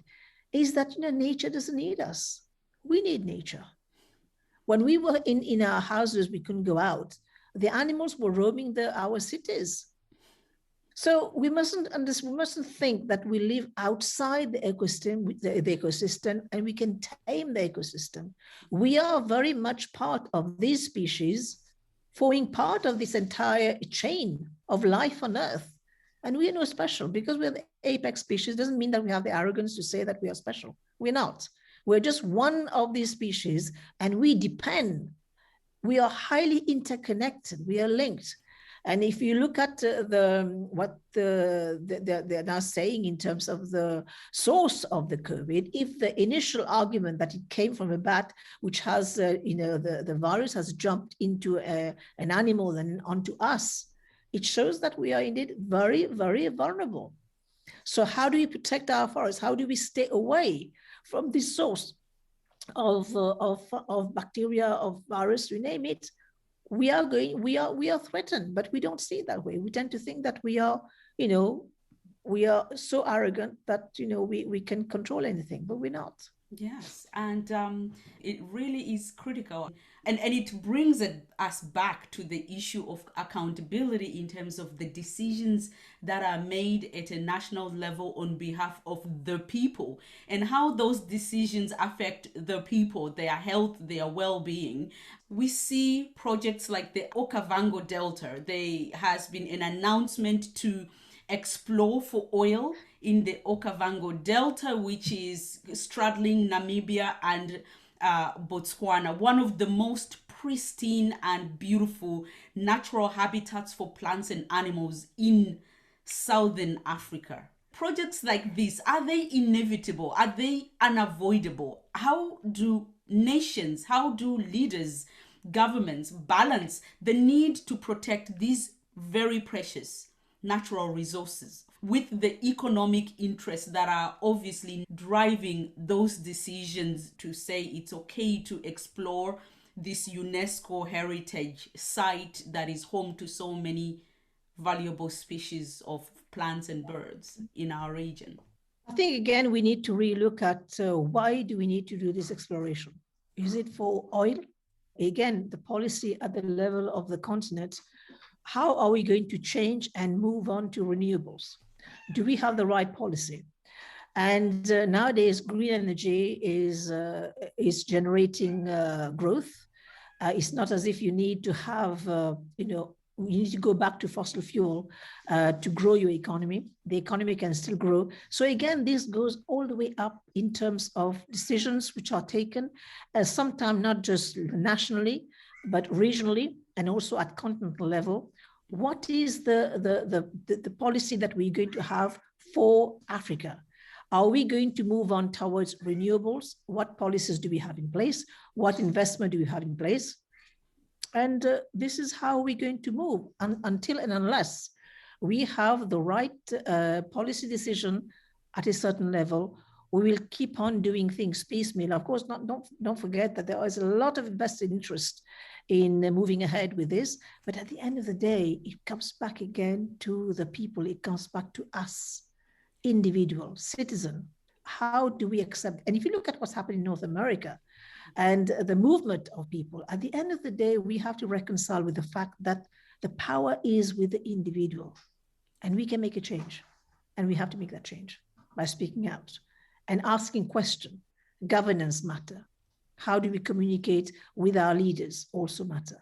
is that, you know, nature doesn't need us. We need nature. When we were in our houses, we couldn't go out. The animals were roaming our cities. So we mustn't think that we live outside the ecosystem and we can tame the ecosystem. We are very much part of these species, forming part of this entire chain of life on Earth. And we are no special because we're the apex species. Doesn't mean that we have the arrogance to say that we are special. We're not. We're just one of these species, and we depend. We are highly interconnected. We are linked. And if you look at what they're now saying in terms of the source of the COVID, if the initial argument that it came from a bat, which has, you know, the virus has jumped into an animal and onto us, it shows that we are indeed very, very vulnerable. So how do we protect our forests? How do we stay away from this source of bacteria, of virus, you name it? We are threatened, but we don't see it that way. We tend to think that we are, you know, we are so arrogant that, you know, we can control anything, but we're not. Yes, and it really is critical. And it brings us back to the issue of accountability in terms of the decisions that are made at a national level on behalf of the people and how those decisions affect the people, their health, their well-being. We see projects like the Okavango Delta. There has been an announcement to explore for oil in the Okavango Delta, which is straddling Namibia and Botswana, one of the most pristine and beautiful natural habitats for plants and animals in Southern Africa. Projects like this, are they inevitable? Are they unavoidable? How do nations, how do leaders, governments balance the need to protect these very precious natural resources with the economic interests that are obviously driving those decisions to say it's okay to explore this UNESCO heritage site that is home to so many valuable species of plants and birds in our region? I think, again, we need to relook at why do we need to do this exploration? Is it for oil? Again, the policy at the level of the continent, how are we going to change and move on to renewables? Do we have the right policy? And nowadays, green energy is generating growth. It's not as if you need to have, you know, you need to go back to fossil fuel to grow your economy. The economy can still grow. So again, this goes all the way up in terms of decisions which are taken, sometimes not just nationally, but regionally and also at continental level. What is the policy that we're going to have for Africa? Are we going to move on towards renewables? What policies do we have in place? What investment do we have in place? And this is how we're going to move until and unless we have the right policy decision at a certain level, we will keep on doing things piecemeal. Of course, don't forget that there is a lot of vested interest in moving ahead with this. But at the end of the day, it comes back again to the people. It comes back to us, individual, citizen. How do we accept? And if you look at what's happening in North America and the movement of people, at the end of the day, we have to reconcile with the fact that the power is with the individual, and we can make a change. And we have to make that change by speaking out and asking questions. Governance matter. How do we communicate with our leaders also matter.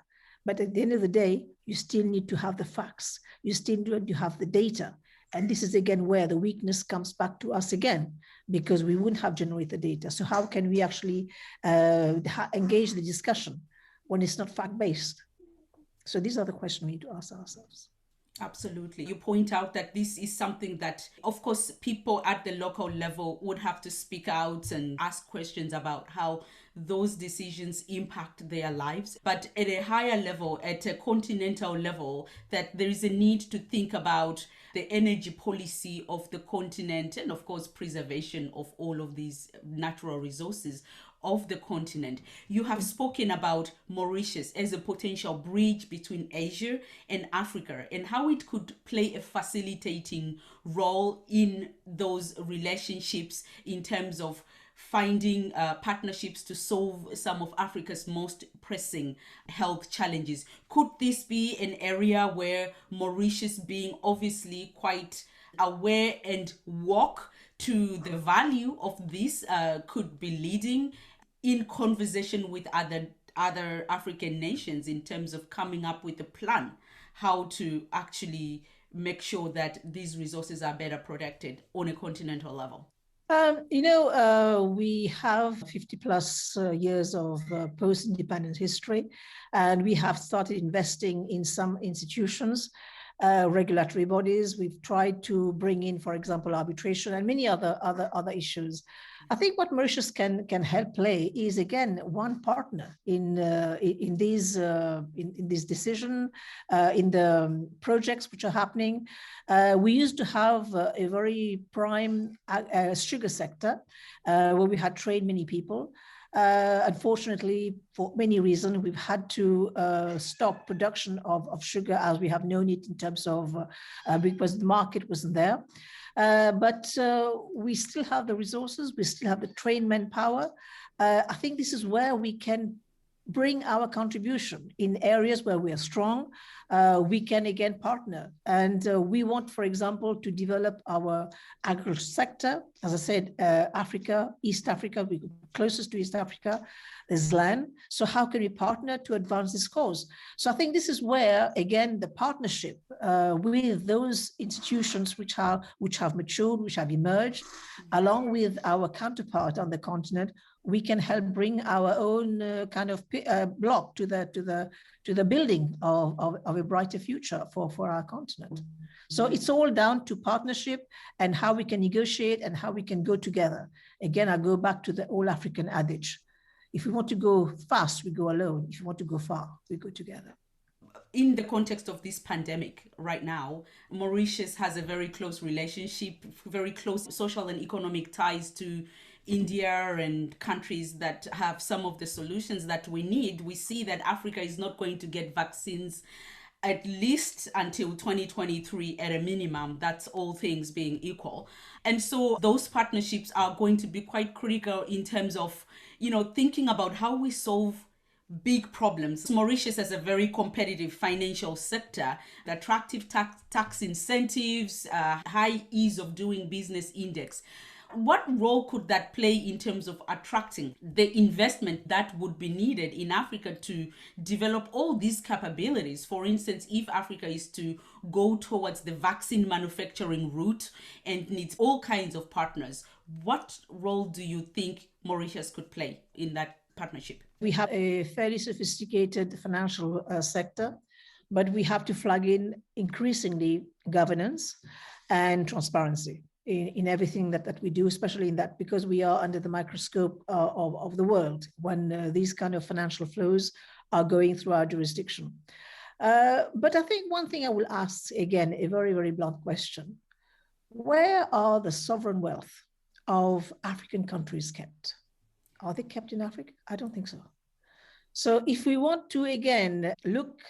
But at the end of the day, you still need to have the facts. You still need to have the data. And this is again where the weakness comes back to us again, because we wouldn't have generated data. So how can we actually engage the discussion when it's not fact-based? So these are the questions we need to ask ourselves. Absolutely. You point out that this is something that, of course, people at the local level would have to speak out and ask questions about how those decisions impact their lives. But at a higher level, at a continental level, that there is a need to think about the energy policy of the continent and, of course, preservation of all of these natural resources of the continent. You have spoken about Mauritius as a potential bridge between Asia and Africa and how it could play a facilitating role in those relationships in terms of finding partnerships to solve some of Africa's most pressing health challenges. Could this be an area where Mauritius, being obviously quite aware and woke to the value of this, could be leading in conversation with other African nations in terms of coming up with a plan how to actually make sure that these resources are better protected on a continental level? We have 50 plus years of post-independence history, and we have started investing in some institutions, regulatory bodies. We've tried to bring in, for example, arbitration and many other issues. I think what Mauritius can help play is, again, one partner in this decision, in the projects which are happening. We used to have a very prime sugar sector where we had trained many people. Unfortunately, for many reasons, we've had to stop production of sugar as we have known it in terms of, because the market wasn't there. But we still have the resources, we still have the trained manpower. I think this is where we can bring our contribution in areas where we are strong. We can again partner. And we want, for example, to develop our agriculture sector. As I said, Africa, East Africa, we're closest to East Africa, there's land. So how can we partner to advance this cause? So I think this is where, again, the partnership with those institutions which have matured, which have emerged, along with our counterpart on the continent, we can help bring our own kind of block to the building of a brighter future for our continent. So it's all down to partnership and how we can negotiate and how we can go together. Again, I go back to the all African adage. If we want to go fast, we go alone. If we want to go far, we go together. In the context of this pandemic right now, Mauritius has a very close relationship, very close social and economic ties to India and countries that have some of the solutions that we need. We see that Africa is not going to get vaccines at least until 2023 at a minimum. That's all things being equal. And so those partnerships are going to be quite critical in terms of, thinking about how we solve big problems. Mauritius has a very competitive financial sector, the attractive tax incentives, high ease of doing business index. What role could that play in terms of attracting the investment that would be needed in Africa to develop all these capabilities? For instance, if Africa is to go towards the vaccine manufacturing route and needs all kinds of partners, what role do you think Mauritius could play in that partnership? We have a fairly sophisticated financial sector, but we have to flag in increasingly governance and transparency in everything that we do, especially in that, because we are under the microscope of the world when these kind of financial flows are going through our jurisdiction. But I think one thing I will ask, again, a very, very blunt question. Where are the sovereign wealth of African countries kept? Are they kept in Africa? I don't think so. So if we want to, again, look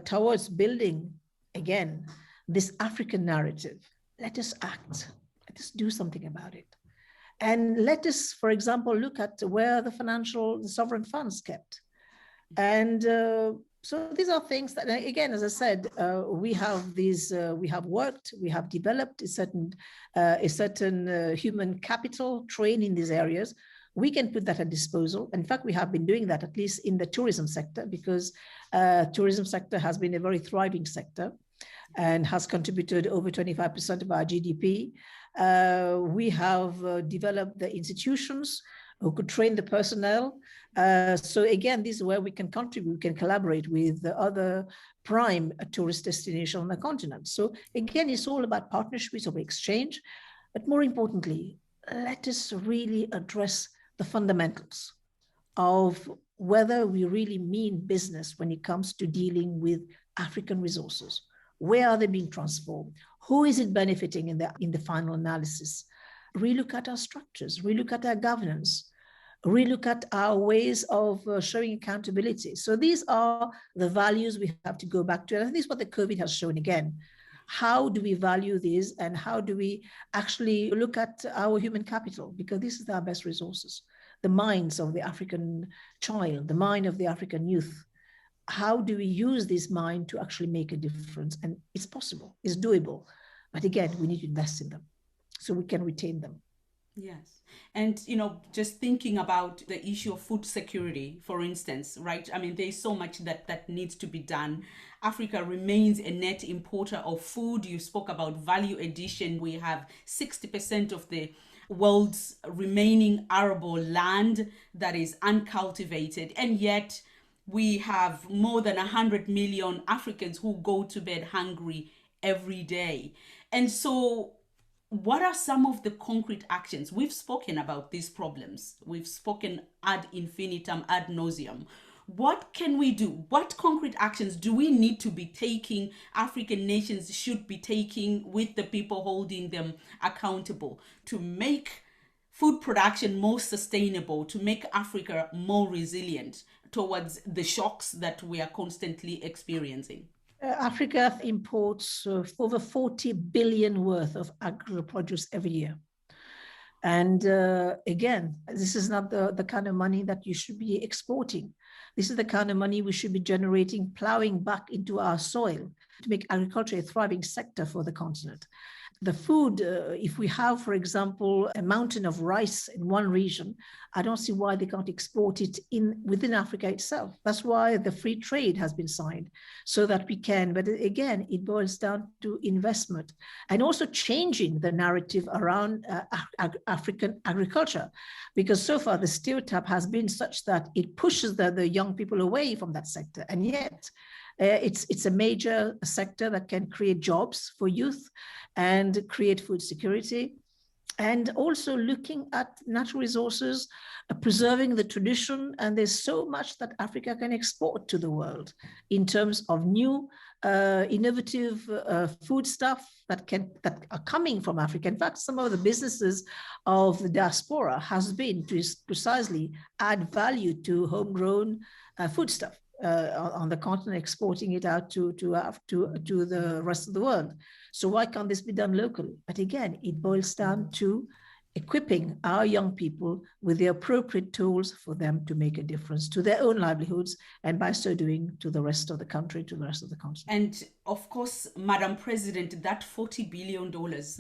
towards building, again, this African narrative, let us act. Let us do something about it. And let us, for example, look at where the sovereign funds kept. And so these are things that, again, as I said, we have worked, we have developed a certain human capital trained in these areas. We can put that at disposal. In fact, we have been doing that, at least in the tourism sector, because tourism sector has been a very thriving sector and has contributed over 25% of our GDP. We have developed the institutions who could train the personnel. So again, this is where we can contribute, we can collaborate with the other prime tourist destinations on the continent. So again, it's all about partnerships of exchange, but more importantly, let us really address the fundamentals of whether we really mean business when it comes to dealing with African resources. Where are they being transformed? Who is it benefiting in the final analysis? Relook at our structures, relook at our governance, relook at our ways of showing accountability. So these are the values we have to go back to. And I think this is what the COVID has shown again. How do we value these, and how do we actually look at our human capital? Because this is our best resources. The minds of the African child, the mind of the African youth. How do we use this mind to actually make a difference? And it's possible, it's doable. But again, we need to invest in them so we can retain them. Yes. And, just thinking about the issue of food security, for instance, right? I mean, there's so much that needs to be done. Africa remains a net importer of food. You spoke about value addition. We have 60% of the world's remaining arable land that is uncultivated. And yet we have more than 100 million Africans who go to bed hungry every day. And so what are some of the concrete actions? We've spoken about these problems. We've spoken ad infinitum, ad nauseum. What can we do? What concrete actions do we need to be taking, African nations should be taking with the people holding them accountable to make food production more sustainable, to make Africa more resilient towards the shocks that we are constantly experiencing? Africa imports over 40 billion worth of agricultural produce every year. And again, this is not the kind of money that you should be exporting. This is the kind of money we should be generating, plowing back into our soil to make agriculture a thriving sector for the continent. The food, if we have, for example, a mountain of rice in one region, I don't see why they can't export it within Africa itself. That's why the free trade has been signed, so that we can. But again, it boils down to investment and also changing the narrative around African agriculture, because so far the stereotype has been such that it pushes the young people away from that sector. And yet, it's a major sector that can create jobs for youth and create food security. And also looking at natural resources, preserving the tradition. And there's so much that Africa can export to the world in terms of new, innovative food stuff that are coming from Africa. In fact, some of the businesses of the diaspora has been to precisely add value to homegrown food stuff. On the continent, exporting it out to the rest of the world. So why can't this be done locally? But again, it boils down to equipping our young people with the appropriate tools for them to make a difference to their own livelihoods, and by so doing, to the rest of the country, to the rest of the continent. And of course, Madam President, that $40 billion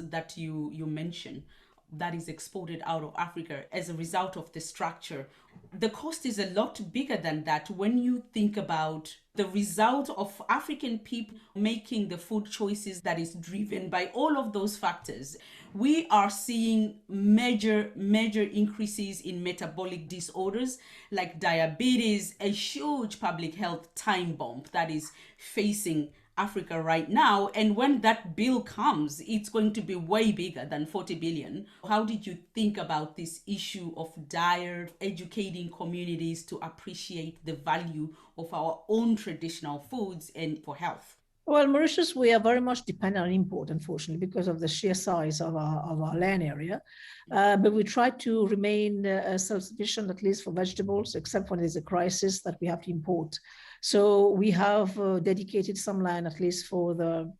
that you mentioned, that is exported out of Africa as a result of the structure, the cost is a lot bigger than that when you think about the result of African people making the food choices that is driven by all of those factors. We are seeing major increases in metabolic disorders like diabetes, a huge public health time bomb that is facing Africa right now. And when that bill comes, it's going to be way bigger than 40 billion. How did you think about this issue of diet, educating communities to appreciate the value of our own traditional foods and for health? Well, Mauritius, we are very much dependent on import, unfortunately, because of the sheer size of our land area. But we try to remain self-sufficient, at least for vegetables, except when there's a crisis that we have to import. So we have dedicated some land, at least for the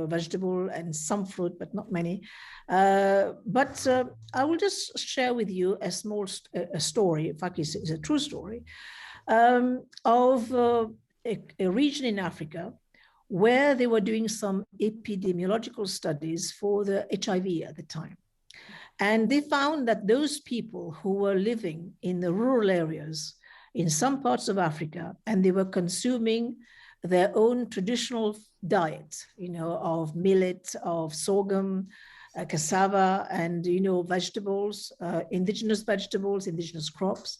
vegetable and some fruit, but not many. But I will just share with you a small story. In fact, it's a true story of a region in Africa where they were doing some epidemiological studies for the HIV at the time. And they found that those people who were living in the rural areas in some parts of Africa, and they were consuming their own traditional diet, of millet, of sorghum, cassava, and, vegetables, indigenous vegetables, indigenous crops.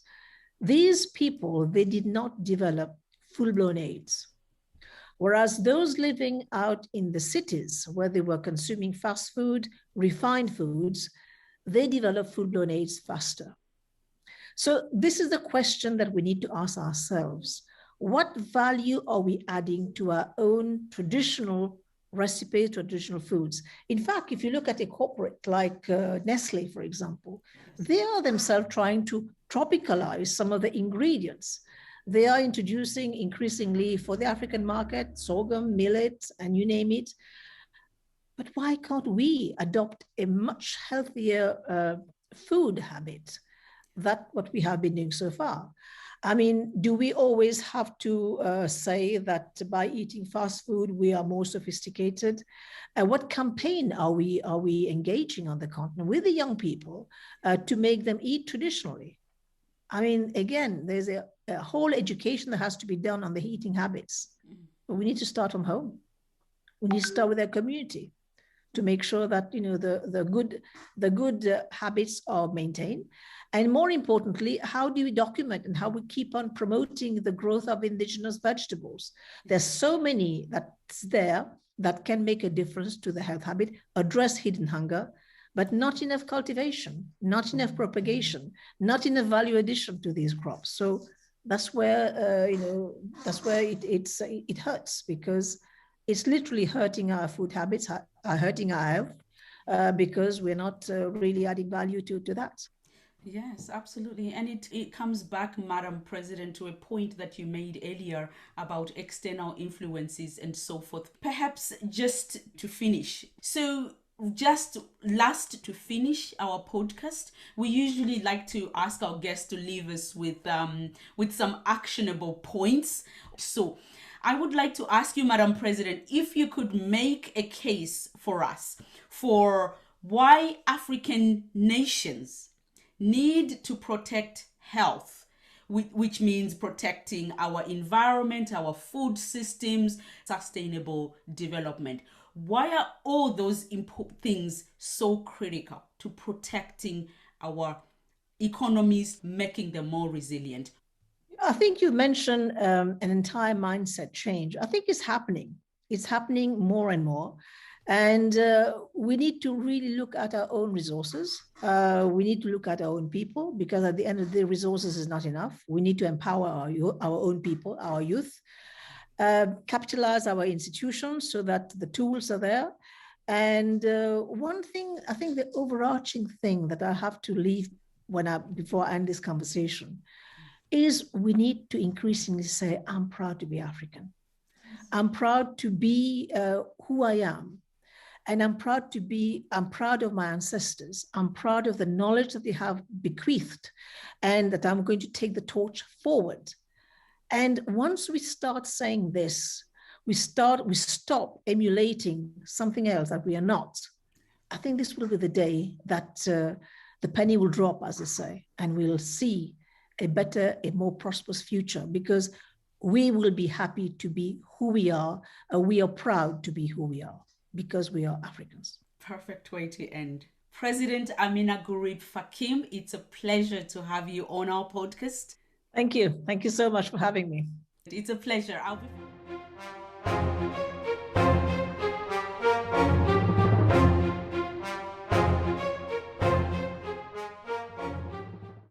These people, they did not develop full-blown AIDS. Whereas those living out in the cities where they were consuming fast food, refined foods, they develop full-blown AIDS faster. So this is the question that we need to ask ourselves. What value are we adding to our own traditional recipes, traditional foods? In fact, if you look at a corporate like Nestle, for example, they are themselves trying to tropicalize some of the ingredients. They are introducing increasingly for the African market, sorghum, millet, and you name it. But why can't we adopt a much healthier food habit than what we have been doing so far? I mean, do we always have to say that by eating fast food, we are more sophisticated? What campaign are we engaging on the continent with the young people to make them eat traditionally? I mean, again, there's a whole education that has to be done on the eating habits. But we need to start from home. We need to start with our community to make sure that the good habits are maintained. And more importantly, how do we document and how we keep on promoting the growth of indigenous vegetables? There's so many that's there that can make a difference to the health habit, address hidden hunger, but not enough cultivation, not enough propagation, not enough value addition to these crops. So that's where it hurts, because it's literally hurting our food habits, hurting our health, because we're not really adding value to that. Yes, absolutely. And it comes back, Madam President, to a point that you made earlier about external influences and so forth. Perhaps just to finish. So, just last to finish our podcast, we usually like to ask our guests to leave us with some actionable points. So, I would like to ask you, Madam President, if you could make a case for us for why African nations need to protect health, which means protecting our environment, our food systems, sustainable development. Why are all those things so critical to protecting our economies, making them more resilient? I think you mentioned an entire mindset change. I think it's happening. It's happening more and more. And we need to really look at our own resources. We need to look at our own people, because at the end of the day, resources is not enough. We need to empower our own people, our youth, capitalize our institutions so that the tools are there. And one thing, I think the overarching thing that I have to leave before I end this conversation is we need to increasingly say, I'm proud to be African. I'm proud to be who I am. And I'm proud of my ancestors. I'm proud of the knowledge that they have bequeathed, and that I'm going to take the torch forward. And once we start saying this, we stop emulating something else that we are not. I think this will be the day that the penny will drop, as they say, and we'll see a better, a more prosperous future, because we will be happy to be who we are, and we are proud to be who we are, because we are Africans. Perfect way to end. President Ameenah Gurib-Fakim, it's a pleasure to have you on our podcast. Thank you. Thank you so much for having me. It's a pleasure.